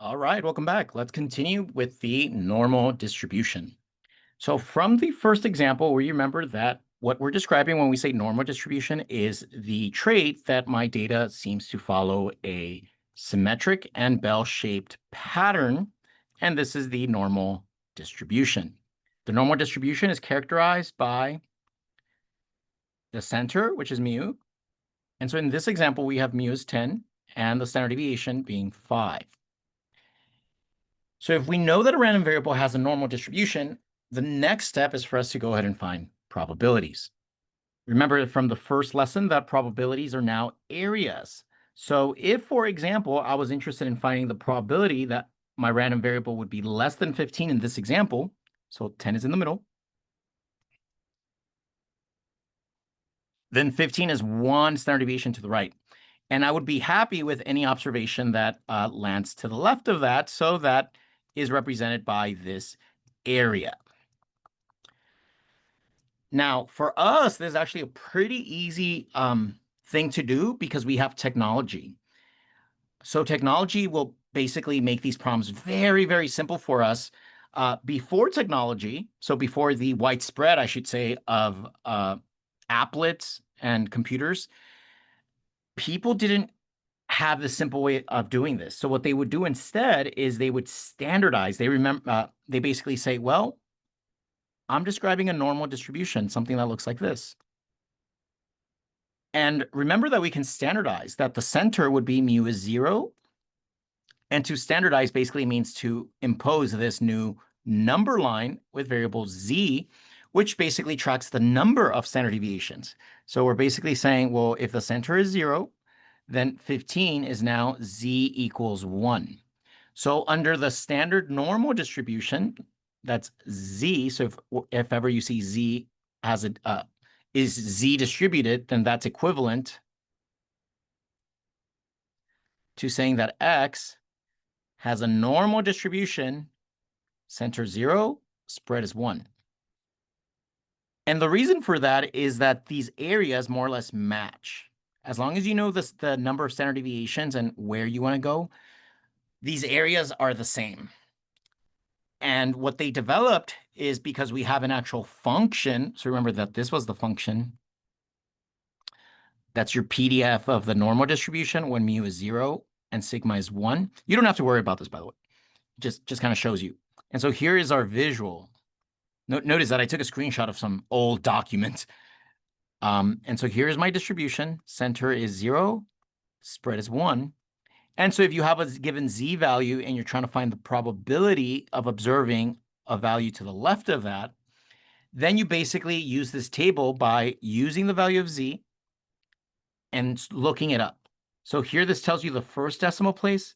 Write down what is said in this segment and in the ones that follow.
All right, welcome back. Let's continue with the normal distribution. So from the first example, we remember that what we're describing when we say normal distribution is the trait that my data seems to follow a symmetric and bell-shaped pattern, and this is the normal distribution. The normal distribution is characterized by the center, which is mu. And so in this example, we have mu is 10 and the standard deviation being 5. So if we know that a random variable has a normal distribution, the next step is for us to go ahead and find probabilities. Remember from the first lesson that probabilities are now areas. So if, for example, I was interested in finding the probability that my random variable would be less than 15 in this example, so 10 is in the middle, then 15 is one standard deviation to the right. And I would be happy with any observation that lands to the left of that, so that is represented by this area. Now, for us, this is actually a pretty easy thing to do because we have technology. So technology will basically make these problems very, very simple for us. Before technology, so before the widespread, I should say, of applets and computers, people didn't have the simple way of doing this. So what they would do instead is they would standardize. They basically say, well, I'm describing a normal distribution, something that looks like this. And remember that we can standardize that the center would be mu is 0. And to standardize basically means to impose this new number line with variable z, which basically tracks the number of standard deviations. So we're basically saying, well, if the center is 0, then 15 is now z equals 1. So under the standard normal distribution, that's z. So if ever you see z has a is z distributed, then that's equivalent to saying that x has a normal distribution, center 0, spread is 1. And the reason for that is that these areas more or less match. As long as you know the number of standard deviations and where you want to go, these areas are the same. And what they developed is because we have an actual function. So remember that this was the function. That's your PDF of the normal distribution when mu is 0 and sigma is 1. You don't have to worry about this, by the way. Just kind of shows you. And so here is our visual. Notice that I took a screenshot of some old document. And so here's my distribution. Center is 0, spread is 1. And so if you have a given z value and you're trying to find the probability of observing a value to the left of that, then you basically use this table by using the value of z and looking it up. So here this tells you the first decimal place.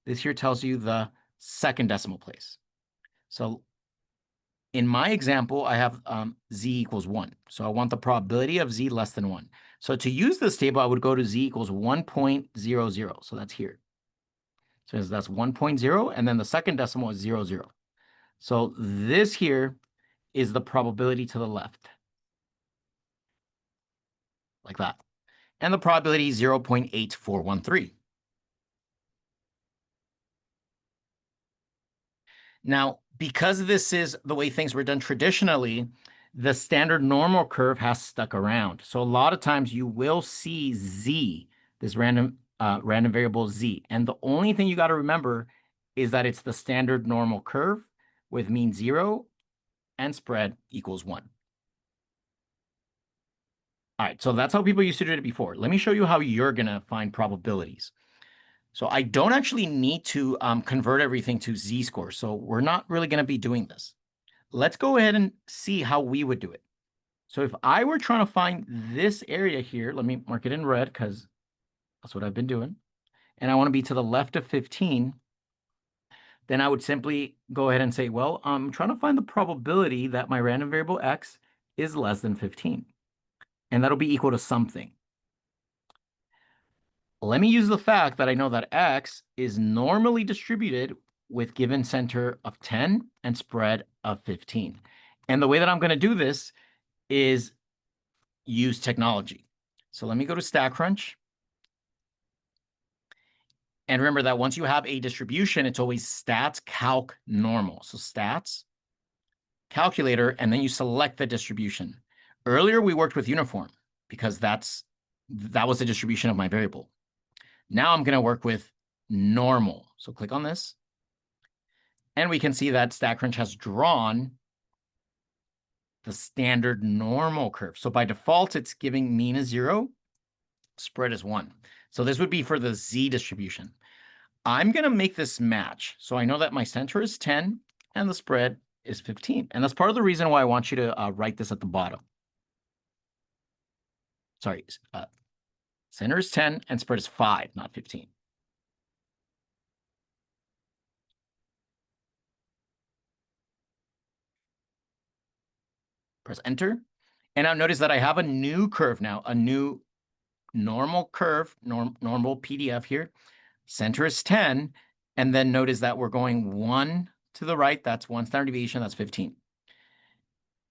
This here tells you the second decimal place. So in my example, I have z equals 1. So I want the probability of z less than 1. So to use this table, I would go to z equals 1.00. So that's here. So that's 1.0, and then the second decimal is 0, 0. So this here is the probability to the left, like that. And the probability is 0.8413. Now, because this is the way things were done traditionally, the standard normal curve has stuck around. So a lot of times you will see z, this random variable z. And the only thing you got to remember is that it's the standard normal curve with mean 0 and spread equals 1. All right, so that's how people used to do it before. Let me show you how you're going to find probabilities. So I don't actually need to convert everything to z-score. So we're not really going to be doing this. Let's go ahead and see how we would do it. So if I were trying to find this area here, let me mark it in red because that's what I've been doing. And I want to be to the left of 15. Then I would simply go ahead and say, well, I'm trying to find the probability that my random variable x is less than 15. And that'll be equal to something. Let me use the fact that I know that x is normally distributed with given center of 10 and spread of 15. And the way that I'm going to do this is use technology. So let me go to StatCrunch. And remember that once you have a distribution, it's always stats calc normal. So stats, calculator, and then you select the distribution. Earlier, we worked with uniform because that was the distribution of my variable. Now I'm going to work with normal. So click on this. And we can see that StatCrunch has drawn the standard normal curve. So by default, it's giving mean is 0, spread is 1. So this would be for the Z distribution. I'm going to make this match. So I know that my center is 10 and the spread is 15. And that's part of the reason why I want you to write this at the bottom. Sorry, center is 10 and spread is 5, not 15. Press enter. And now notice that I have a new curve now, a new normal curve, normal PDF here. Center is 10. And then notice that we're going 1 to the right. That's 1 standard deviation. That's 15.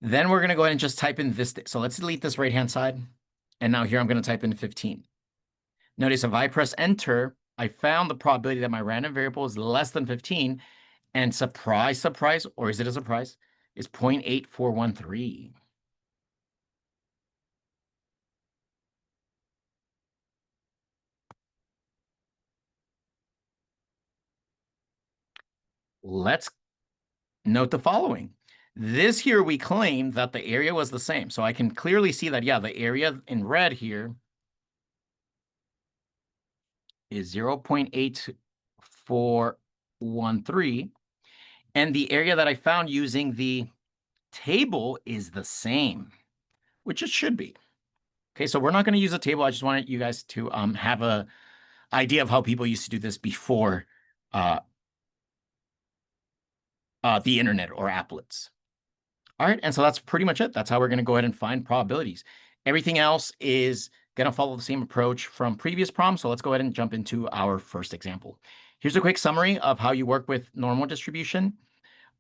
Then we're going to go ahead and just type in this. So let's delete this right-hand side. And now here I'm going to type in 15. Notice if I press enter, I found the probability that my random variable is less than 15. And surprise, surprise, or is it a surprise? Is 0.8413. Let's note the following. This here, we claim that the area was the same. So I can clearly see that, yeah, the area in red here is 0.8413. And the area that I found using the table is the same, which it should be. Okay, so we're not going to use a table. I just wanted you guys to have a idea of how people used to do this before the internet or applets. All right, and so that's pretty much it. That's how we're going to go ahead and find probabilities. Everything else is going to follow the same approach from previous problems. So let's go ahead and jump into our first example. Here's a quick summary of how you work with normal distribution.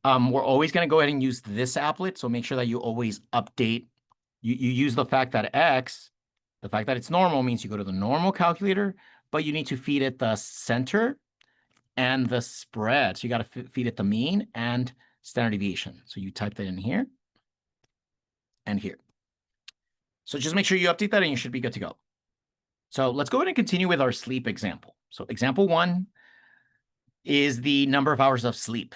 We're always going to go ahead and use this applet. So make sure that you always update. You use the fact that X, the fact that it's normal means you go to the normal calculator, but you need to feed it the center and the spread. So you got to feed it the mean and standard deviation. So you type that in here and here. So just make sure you update that and you should be good to go. So let's go ahead and continue with our sleep example. So example 1 is the number of hours of sleep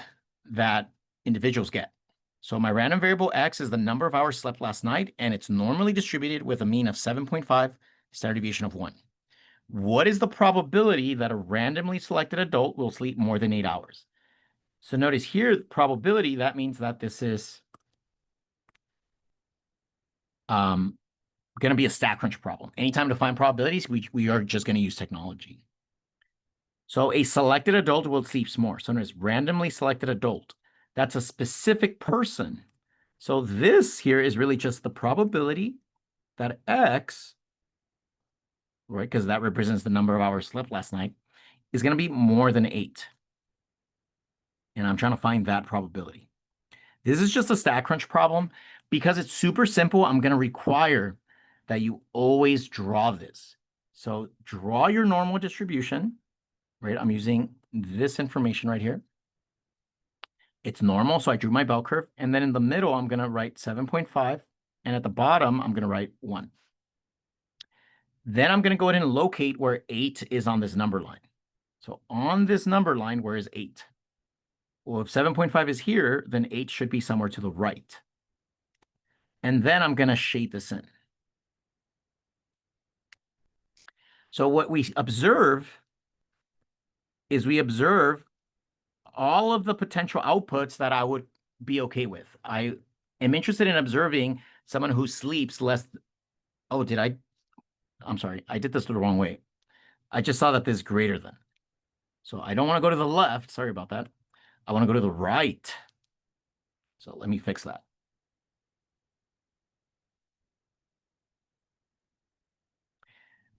that individuals get. So my random variable X is the number of hours slept last night, and it's normally distributed with a mean of 7.5, standard deviation of 1. What is the probability that a randomly selected adult will sleep more than 8 hours? So notice here, probability, that means that this is going to be a StatCrunch problem. Anytime to find probabilities, we are just going to use technology. So a selected adult will sleep more. So notice randomly selected adult. That's a specific person. So this here is really just the probability that X, right, because that represents the number of hours slept last night, is going to be more than 8. And I'm trying to find that probability. This is just a StatCrunch problem. Because it's super simple, I'm going to require that you always draw this. So draw your normal distribution, right? I'm using this information right here. It's normal, so I drew my bell curve. And then in the middle, I'm going to write 7.5. And at the bottom, I'm going to write 1. Then I'm going to go ahead and locate where 8 is on this number line. So on this number line, where is 8? Well, if 7.5 is here, then 8 should be somewhere to the right. And then I'm going to shade this in. So what we observe is we observe all of the potential outputs that I would be okay with. I am interested in observing someone who sleeps less. Oh, I'm sorry. I did this the wrong way. I just saw that this is greater than. So I don't want to go to the left. Sorry about that. I want to go to the right. So let me fix that.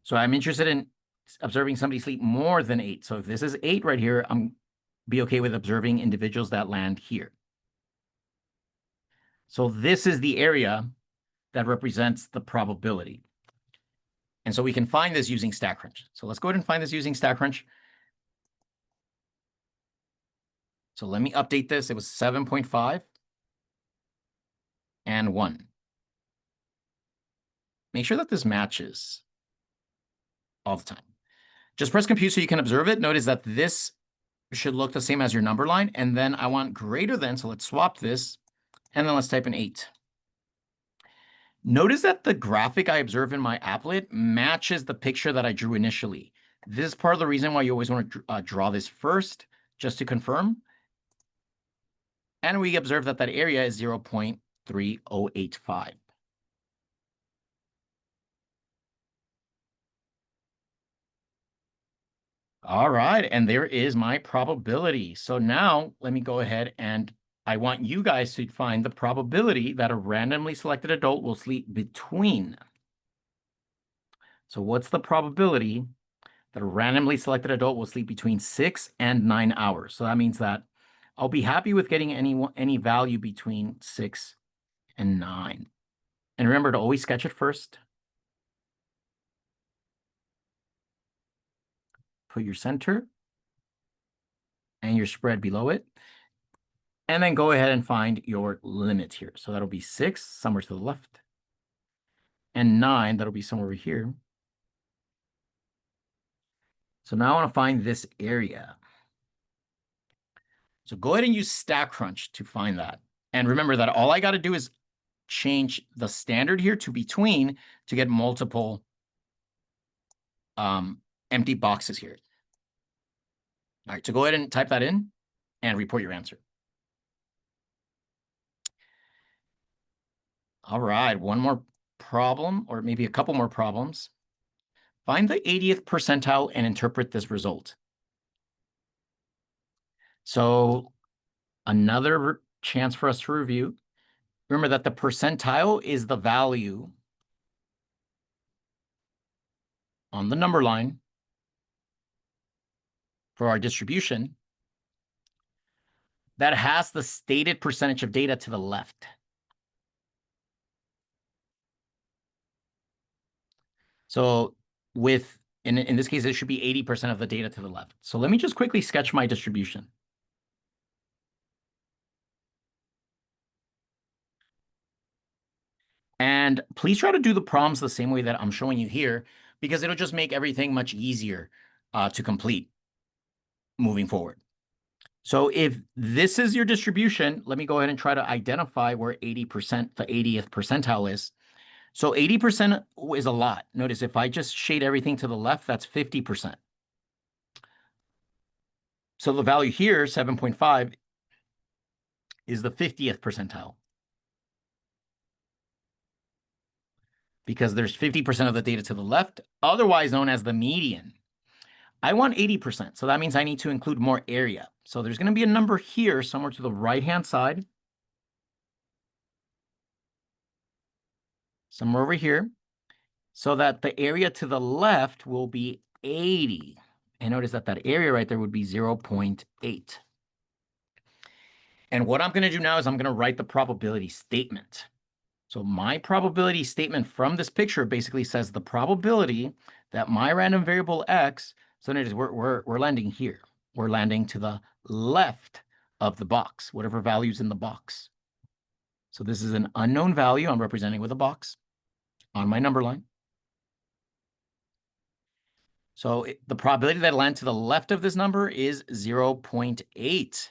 So I'm interested in observing somebody sleep more than 8. So if this is 8 right here, I'm be okay with observing individuals that land here. So this is the area that represents the probability. And so we can find this using StatCrunch. So let's go ahead and find this using StatCrunch. So let me update this. It was 7.5 and 1. Make sure that this matches all the time. Just press compute so you can observe it. Notice that this should look the same as your number line. And then I want greater than, so let's swap this. And then let's type in 8. Notice that the graphic I observe in my applet matches the picture that I drew initially. This is part of the reason why you always want to draw this first, just to confirm. And we observe that that area is 0.3085. All right, and there is my probability. So now let me go ahead and I want you guys to find the probability that a randomly selected adult will sleep between. So what's the probability that a randomly selected adult will sleep between 6 and 9 hours? So that means that I'll be happy with getting any value between 6 and 9. And remember to always sketch it first. Put your center and your spread below it. And then go ahead and find your limit here. So that'll be 6 somewhere to the left. And 9, that'll be somewhere over here. So now I want to find this area. So go ahead and use StatCrunch to find that. And remember that all I got to do is change the standard here to between to get multiple empty boxes here. All right, so go ahead and type that in and report your answer. All right, one more problem, or maybe a couple more problems. Find the 80th percentile and interpret this result. So another chance for us to review. Remember that the percentile is the value on the number line for our distribution that has the stated percentage of data to the left. So in this case, it should be 80% of the data to the left. So let me just quickly sketch my distribution. And please try to do the problems the same way that I'm showing you here, because it'll just make everything much easier to complete moving forward. So if this is your distribution, let me go ahead and try to identify where 80%, the 80th percentile is. So 80% is a lot. Notice if I just shade everything to the left, that's 50%. So the value here, 7.5, is the 50th percentile. Because there's 50% of the data to the left, otherwise known as the median. I want 80%, so that means I need to include more area. So there's going to be a number here somewhere to the right-hand side. Somewhere over here. So that the area to the left will be 80. And notice that that area right there would be 0.8. And what I'm going to do now is I'm going to write the probability statement. So my probability statement from this picture basically says the probability that my random variable x, so notice we're landing here. We're landing to the left of the box, whatever value's in the box. So this is an unknown value I'm representing with a box on my number line. So the probability that I land to the left of this number is 0.8.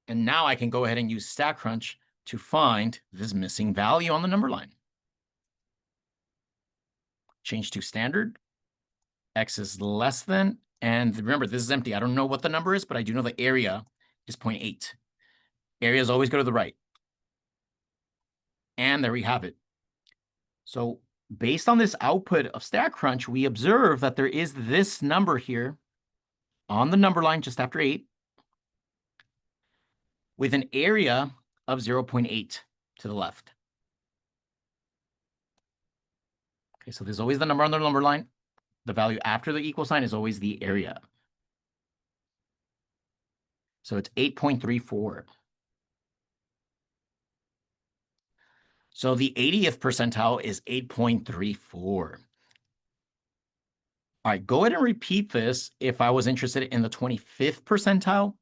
And now I can go ahead and use StatCrunch to find this missing value on the number line. Change to standard. X is less than, and remember, this is empty. I don't know what the number is, but I do know the area is 0.8. Areas always go to the right. And there we have it. So based on this output of StatCrunch, we observe that there is this number here on the number line just after 8 with an area of 0.8 to the left. Okay, so there's always the number on the number line. The value after the equal sign is always the area. So it's 8.34. So the 80th percentile is 8.34. All right, go ahead and repeat this if I was interested in the 25th percentile.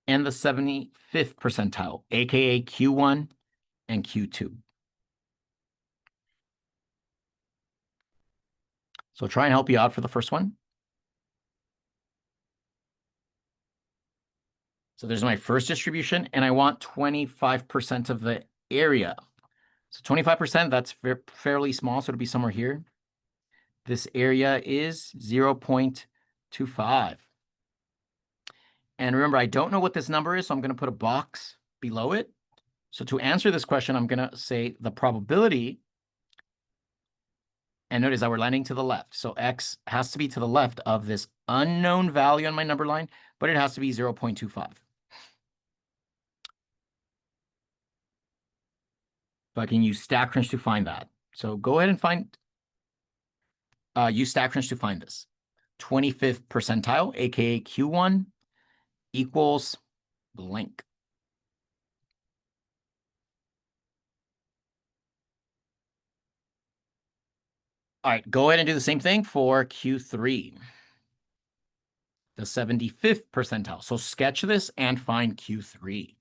and the 75th percentile, aka Q1 and Q2. So try and help you out for the first one. So there's my first distribution, and I want 25% of the area. So 25%, that's fairly small, so it'll be somewhere here. This area is 0.25. And remember, I don't know what this number is, so I'm going to put a box below it. So to answer this question, I'm going to say the probability. And notice that we're landing to the left. So x has to be to the left of this unknown value on my number line, but it has to be 0.25. So I can use StatCrunch to find that. So go ahead and use StatCrunch to find this. 25th percentile, aka Q1, equals blank. All right, go ahead and do the same thing for Q3. The 75th percentile. So sketch this and find Q3.